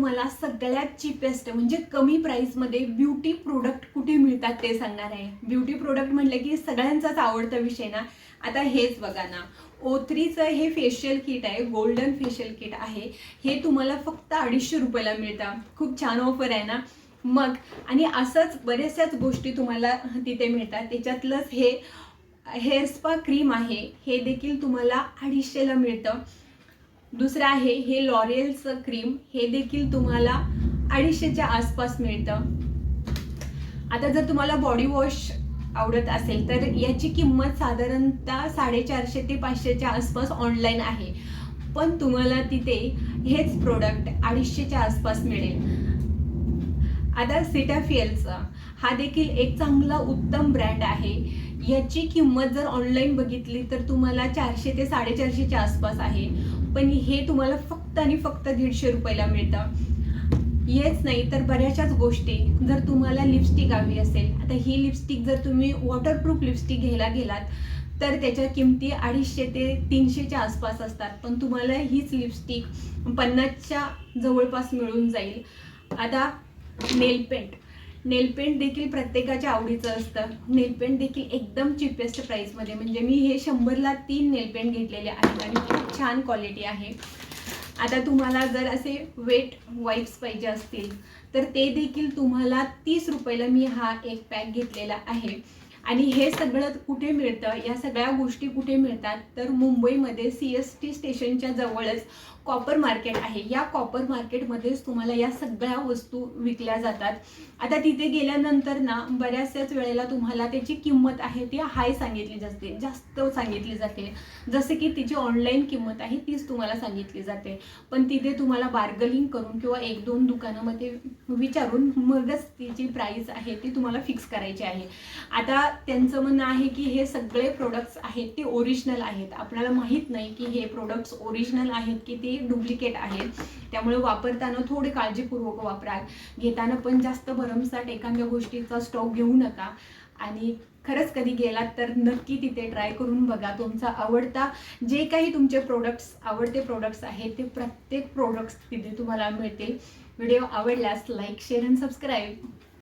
तुम्हाला सगळ्यात चीपेस्ट म्हणजे कमी प्राईसमध्ये ब्युटी प्रोडक्ट कुठे मिळतात ते सांगणार आहे। ब्युटी प्रोडक्ट म्हटलं की सगळ्यांचाच आवडता विषय ना। आता हेच बघा ना, O3चं हे फेशियल किट आहे, गोल्डन फेशियल किट आहे। हे तुम्हाला फक्त 250 रुपयाला मिळतं। खूप छान ऑफर आहे ना। मग आणि असंच बऱ्याचशाच गोष्टी तुम्हाला तिथे मिळतात। त्याच्यातलंच हे हेअर स्पा क्रीम आहे, हे देखील तुम्हाला 250ला मिळतं। दुसरं आहे हे लॉरियलचं क्रीम, हे देखील तुम्हाला 250च्या आसपास मिळतं। आता जर तुम्हाला बॉडी वॉश आवडत असेल तर याची किंमत साधारणतः 450 ते 500च्या आसपास ऑनलाईन आहे, पण तुम्हाला तिथे हेच प्रोडक्ट 250च्या आसपास मिळेल। आता सिटाफियलचा हा देखील एक चांगला उत्तम ब्रँड आहे। याची किंमत जर ऑनलाईन बघितली तर तुम्हाला 400 ते 450च्या आसपास आहे, पण हे तुम्हाला फक्त आणि फक्त 150 रुपयाला मिळतं। हेच नाही तर बऱ्याचशाच गोष्टी, जर तुम्हाला लिपस्टिक हवी असेल, आता ही लिपस्टिक जर तुम्ही वॉटरप्रूफ लिपस्टिक घ्यायला गेलात तर त्याच्या किमती 250 ते 300च्या आसपास असतात, पण तुम्हाला हीच लिपस्टिक 50च्या जवळपास मिळून जाईल। आता नेल पेंट देखील प्रत्येकाच्या आवडीचं असतं। नेल पेंट देखील एकदम चीपेस्ट प्राईसमध्ये, म्हणजे मी हे 100ला 3 नेल पेंट घेतलेले आहेत आणि खूप छान क्वालिटी आहे। आता तुम्हाला जर असे वेट वाईप्स पाहिजे असतील तर ते देखील तुम्हाला 30 रुपयाला मी हा एक पॅक घेतलेला आहे। आणि हे सगळं कुठे मिळतं, या सगळ्या गोष्टी कुठे मिळतात तर मुंबईमध्ये CST स्टेशनच्या जवळच कॉपर मार्केट आहे। या कॉपर मार्केटमध्येच तुम्हाला या सगळ्या वस्तू विकल्या जातात। आता तिथे गेल्यानंतर ना बऱ्याचशाच वेळेला तुम्हाला त्याची किंमत आहे ती हाय सांगितली जाते, जास्त सांगितली जाते, जसे की तिची ऑनलाईन किंमत आहे तीच तुम्हाला सांगितली जाते, पण तिथे तुम्हाला बार्गनिंग करून किंवा 1-2 दुकानामध्ये विचारून मगच तिची प्राइस आहे ती तुम्हाला फिक्स करायची आहे। आता त्यांचं म्हणणं आहे की हे सगळे प्रोडक्ट्स आहेत ते ओरिजिनल आहेत, आपल्याला माहीत नाही की हे प्रोडक्ट्स ओरिजिनल आहेत की ते डुप्लिकेट आहेत, त्यामुळे वापरताना थोडे काळजीपूर्वक वापरा। घेताना पण जास्त भरमसाठ एखाद्या गोष्टीचा स्टॉक घेऊ नका आणि खरंच कधी गेलात तर नक्की तिथे ट्राय करून बघा। तुमचा आवडता जे काही तुमचे आवडते प्रोडक्ट्स आहेत ते प्रत्येक प्रोडक्ट्स तिथे तुम्हाला मिळतील। व्हिडिओ आवडल्यास लाईक, शेअर आणि सबस्क्राईब।